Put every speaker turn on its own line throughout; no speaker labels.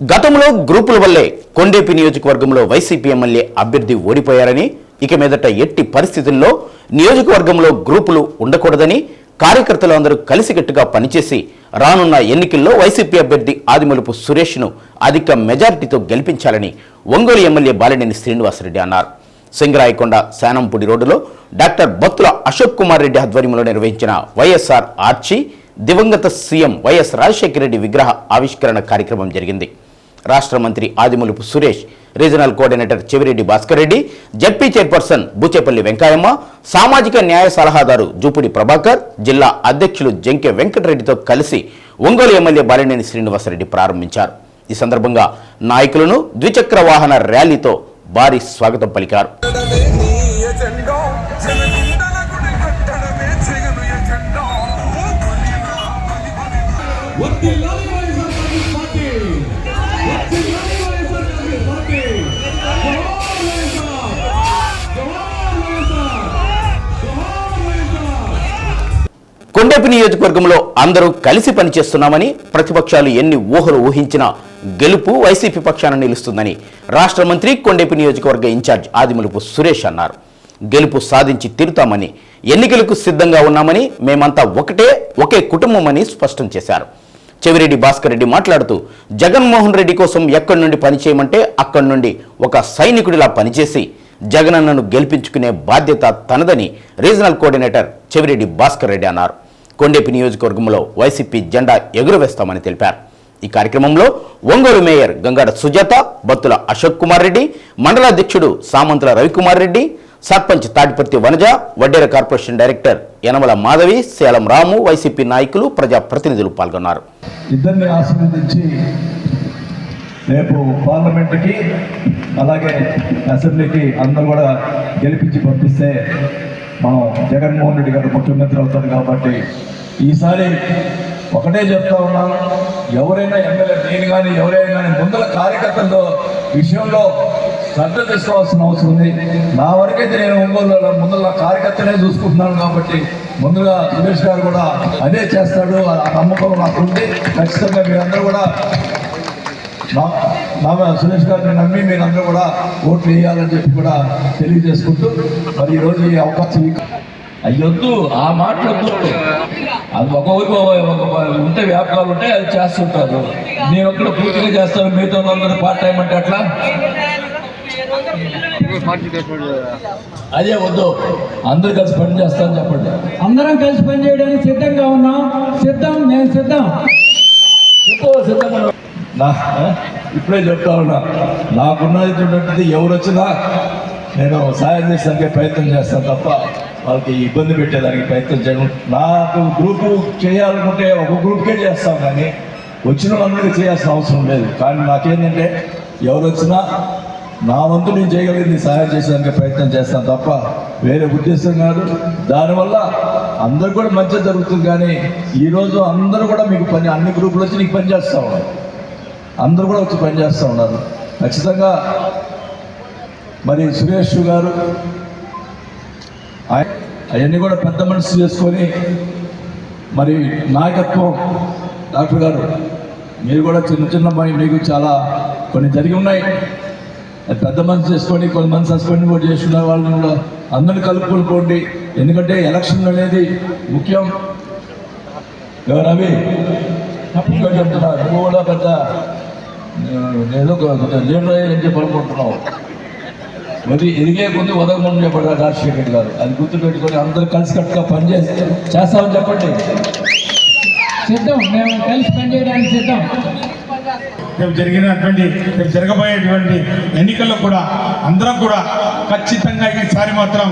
గతంలో గ్రూపుల వల్లే కొండేపి నియోజకవర్గంలో వైసీపీ ఎమ్మెల్యే అభ్యర్థి ఓడిపోయారని, ఇక మీదట ఎట్టి పరిస్థితుల్లో నియోజకవర్గంలో గ్రూపులు ఉండకూడదని, కార్యకర్తలు అందరూ కలిసికట్టుగా పనిచేసి రానున్న ఎన్నికల్లో వైసీపీ అభ్యర్థి ఆదిమూలపు సురేష్ను అధిక మెజారిటీతో గెలిపించాలని ఒంగోలు ఎమ్మెల్యే బాలినేని శ్రీనివాసరెడ్డి అన్నారు. సింగరాయకొండ శానంపూడి రోడ్డులో డాక్టర్ బత్తుల అశోక్ కుమార్ రెడ్డి ఆధ్వర్యంలో నిర్వహించిన వైఎస్ఆర్ ఆర్చి దివంగత సీఎం వైఎస్ రాజశేఖర రెడ్డి విగ్రహ ఆవిష్కరణ కార్యక్రమం జరిగింది. రాష్ట్ర మంత్రి Adimulapu Suresh, regional coordinator Chevireddy Bhaskar Reddy, ZP chairperson Boochepalli Venkayamma, సామాజిక న్యాయ సలహాదారు జూపుడి ప్రభాకర్, జిల్లా అధ్యక్షులు జంకె వెంకటరెడ్డితో కలిసి ఒంగోలు ఎమ్మెల్యే బాలినేని శ్రీనివాసరెడ్డి ప్రారంభించారు. ఈ సందర్భంగా నాయకులను ద్విచక్ర వాహన ర్యాలీతో భారీ స్వాగతం పలికారు. కొండేపి నియోజకవర్గంలో అందరూ కలిసి పనిచేస్తున్నామని, ప్రతిపక్షాలు ఎన్ని ఊహలు ఊహించినా గెలుపు వైసీపీ పక్షాన నిలుస్తుందని రాష్ట్ర మంత్రి కొండేపి నియోజకవర్గ ఇన్ఛార్జ్ ఆదిమూలపు సురేష్ అన్నారు. గెలుపు సాధించి తీరుతామని, ఎన్నికలకు సిద్ధంగా ఉన్నామని, మేమంతా ఒకే కుటుంబమని స్పష్టం చేశారు. చెవిరెడ్డి భాస్కర్ రెడ్డి మాట్లాడుతూ, జగన్మోహన్ రెడ్డి కోసం ఎక్కడి నుండి పనిచేయమంటే అక్కడి నుండి ఒక సైనికుడిలా పనిచేసి జగనన్నను గెలిపించుకునే బాధ్యత తనదని రీజనల్ కోఆర్డినేటర్ చెవిరెడ్డి భాస్కర్ రెడ్డి అన్నారు. కొండేపి నియోజకవర్గంలో వైసీపీ జెండా ఎగురవేస్తామని తెలిపారు. ఈ కార్యక్రమంలో ఒంగోలు మేయర్ గంగాడ సుజాత, బత్తుల అశోక్ కుమార్ రెడ్డి, మండలాధ్యక్షుడు సామంతుల రవికుమార్ రెడ్డి, సర్పంచ్ తాటిపర్తి వనజ, వడ్డేర కార్పొరేషన్ డైరెక్టర్ యనమల మాధవి, సేలం రాము, వైసీపీ నాయకులు, ప్రజాప్రతినిధులు పాల్గొన్నారు.
ఇద్దరిని ఆశీర్వదించి రేపు పార్లమెంటుకి అలాగే అసెంబ్లీకి అందరూ కూడా గెలిపించి పంపిస్తే మనం జగన్మోహన్ రెడ్డి గారు ముఖ్యమంత్రి అవుతారు. కాబట్టి ఈసారి ఒకటే చెప్తా ఉన్నాను, ఎవరైనా ఎమ్మెల్యే నేను కానీ ఎవరైనా కానీ ముందల కార్యకర్తల విషయంలో శ్రద్ధ తీసుకోవాల్సిన అవసరం ఉంది. నా వరకైతే నేను ఒంగోలు ముందల కార్యకర్తనే చూసుకుంటున్నాను. కాబట్టి ముందుగా సురేష్ గారు కూడా అదే చేస్తాడు, ఆ నమ్మకం నాకుంది. ఖచ్చితంగా మీరందరూ కూడా సురేష్ గారిని నమ్మి మీరందరూ కూడా ఓట్లు వేయాలని చెప్పి కూడా తెలియజేసుకుంటూ మరి ఈరోజు ఈ అవకాశం
అయ్యొద్దు, ఆ మాటలొద్దు. అది ఒక్కొక్కరికి ఉంటే వ్యాపారాలు ఉంటాయి, అది చేస్తుంటారు. నేను ఒక్కడ పూర్తిగా చేస్తాను, మీతో అందరూ పార్ట్ టైం అంటే అట్లా అదే వద్దు. అందరూ కలిసి పని చేస్తాను చెప్పండి.
అందరం కలిసి పని చేయడానికి సిద్ధంగా ఉన్నాం. నేను సిద్ధంగా
ఇప్పుడే చెప్తా ఉన్నా, నాకున్నది చూడండి, ఎవరు వచ్చినా నేను సాయం చేసేదానికి ప్రయత్నం చేస్తాను తప్ప వాళ్ళకి ఇబ్బంది పెట్టేదానికి ప్రయత్నం చేయడం. నాకు గ్రూపు చేయాలనుకుంటే ఒక గ్రూప్కే చేస్తాం, కానీ వచ్చిన వాళ్ళందరికీ చేయాల్సిన అవసరం లేదు. కానీ నాకేంటంటే ఎవరు వచ్చినా నా వంతు నేను చేయగలిగింది సాయం చేసేదానికి ప్రయత్నం చేస్తాను తప్ప వేరే ఉద్దేశం కాదు. దానివల్ల అందరు కూడా మంచి జరుగుతుంది. కానీ ఈరోజు అందరూ కూడా మీకు పని, అన్ని గ్రూపులు వచ్చి నీకు పని చేస్తూ ఉన్నారు, అందరూ కూడా వచ్చి పనిచేస్తూ ఉన్నారు. ఖచ్చితంగా మరి సురేష్ గారు అవన్నీ కూడా పెద్ద మనసు చేసుకొని మరి నాయకత్వం డాక్టర్ గారు మీరు కూడా చిన్న మీకు చాలా కొన్ని జరిగి ఉన్నాయి. పెద్ద మనసు చేసుకొని కొంతమంది సస్పెండ్ కూడా చేస్తున్న వాళ్ళని కూడా అందరిని కలుపుకొని, ఎందుకంటే ఎలక్షన్ అనేది ముఖ్యం. రవి ఇంకా చెప్తున్నా, నువ్వు కూడా పెద్ద ఏదో లీడర్ అయ్యని చెప్పి అనుకుంటున్నావు. మరి ఎదిగే కొద్ది ఉదగమని చెప్పాడు రాజశేఖర రెడ్డి గారు. అది గుర్తుపెట్టుకొని అందరూ కలిసి కట్టుగా చేస్తామని చెప్పండి.
సిద్ధం, మేము కలిసి పనిచేయడానికి సిద్ధం.
రేపు జరగబోయేటువంటి ఎన్నికల్లో కూడా అందరం కూడా ఖచ్చితంగా ఈసారి మాత్రం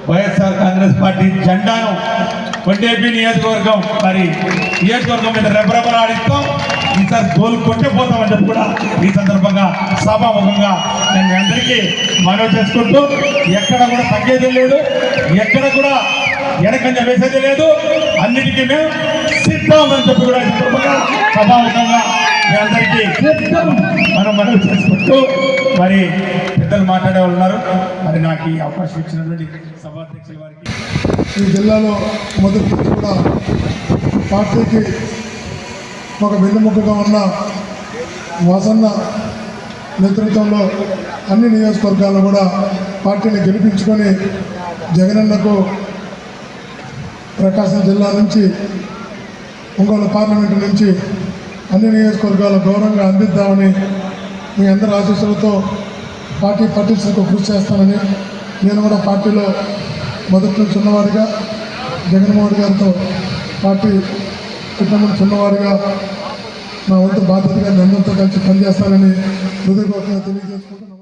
వైఎస్ఆర్ కాంగ్రెస్ పార్టీ జెండాను కొండేపి నియోజకవర్గం మీద రెపరెపలాడిస్తాం. ఈసారి గోల్ కొట్టిపోతామని చెప్పి కూడా ఈ సందర్భంగా సభాముఖంగా నేను అందరికీ మనవి చేసుకుంటూ, ఎక్కడ కూడా తగ్గేది లేదు, ఎక్కడ కూడా వెనకంజ వేసేది లేదు, అన్నిటికీ మేము సిద్ధం అని చెప్పి కూడా సభాముఖంగా మీ అందరికీ మనం మనవి చేసుకుంటూ మరి పెద్దలు మాట్లాడే వాళ్ళు ఉన్నారు. మరి నాకు ఈ అవకాశం ఇచ్చినటువంటి సభాధ్యక్షుల వారికి,
ఈ జిల్లాలో మొదటి నుంచి కూడా పార్టీకి ఒక వెన్నుముకగా ఉన్న వాసన్న నేతృత్వంలో అన్ని నియోజకవర్గాల్లో కూడా పార్టీని గెలిపించుకొని జగనన్నకు ప్రకాశం జిల్లా నుంచి ఒంగోలు పార్లమెంటు నుంచి అన్ని నియోజకవర్గాల గౌరవంగా అందిద్దామని మీ అందరి ఆశీస్సులతో పార్టీ పటిష్టకు కృషి చేస్తానని నేను కూడా పార్టీలో మొదటి నుంచి ఉన్నవాడిగా జగన్మోహన్ గారితో పార్టీ కుటుంబం చిన్నవాడిగా నా వంతు బాధ్యతగా మీ అందరితో కలిసి పనిచేస్తానని హృదయపూర్వకంగా తెలియజేసుకుంటున్నాను.